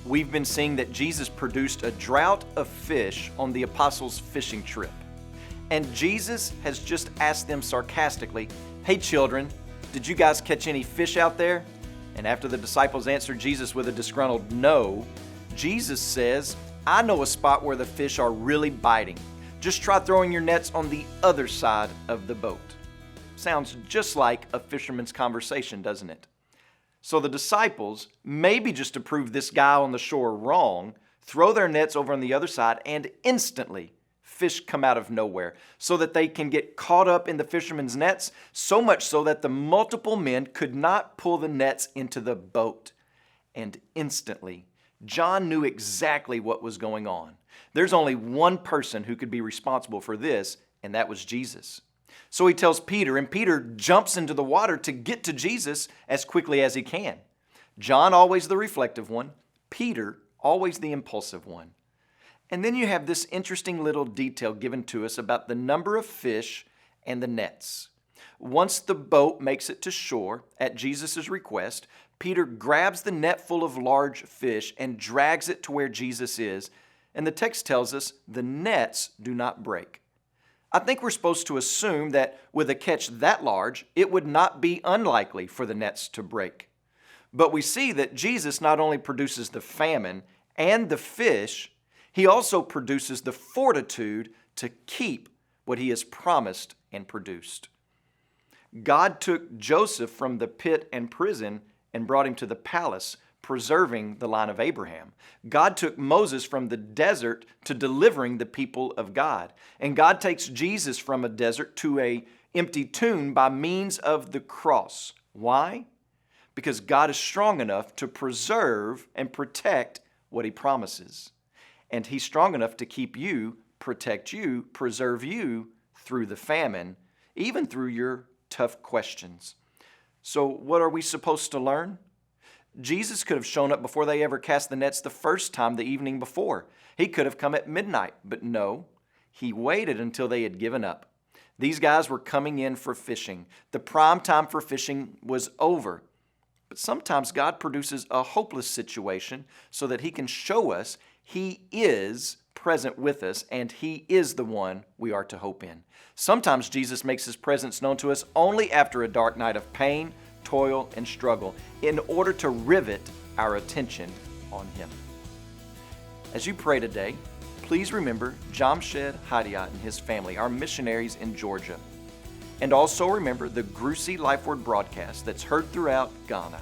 we've been seeing that Jesus produced a drought of fish on the apostles' fishing trip. And Jesus has just asked them sarcastically, "Hey children, did you guys catch any fish out there?" And after the disciples answered Jesus with a disgruntled no, Jesus says, "I know a spot where the fish are really biting. Just try throwing your nets on the other side of the boat." Sounds just like a fisherman's conversation, doesn't it? So the disciples, maybe just to prove this guy on the shore wrong, throw their nets over on the other side, and instantly fish come out of nowhere so that they can get caught up in the fishermen's nets, so much so that the multiple men could not pull the nets into the boat. And instantly, John knew exactly what was going on. There's only one person who could be responsible for this, and that was Jesus. So he tells Peter, and Peter jumps into the water to get to Jesus as quickly as he can. John, always the reflective one. Peter, always the impulsive one. And then you have this interesting little detail given to us about the number of fish and the nets. Once the boat makes it to shore, at Jesus' request, Peter grabs the net full of large fish and drags it to where Jesus is. And the text tells us the nets do not break. I think we're supposed to assume that with a catch that large, it would not be unlikely for the nets to break. But we see that Jesus not only produces the famine and the fish, he also produces the fortitude to keep what he has promised and produced. God took Joseph from the pit and prison and brought him to the palace, preserving the line of Abraham. God took Moses from the desert to delivering the people of God. And God takes Jesus from a desert to an empty tomb by means of the cross. Why? Because God is strong enough to preserve and protect what he promises. And he's strong enough to keep you, protect you, preserve you through the famine, even through your tough questions. So what are we supposed to learn? Jesus could have shown up before they ever cast the nets the first time the evening before. He could have come at midnight, but no, he waited until they had given up. These guys were coming in for fishing. The prime time for fishing was over. But sometimes God produces a hopeless situation so that he can show us he is present with us and he is the one we are to hope in. Sometimes Jesus makes his presence known to us only after a dark night of pain, toil, and struggle in order to rivet our attention on him. As you pray today, please remember Jamshed Hadiat and his family, our missionaries in Georgia. And also remember the Grusi Lifeword broadcast that's heard throughout Ghana.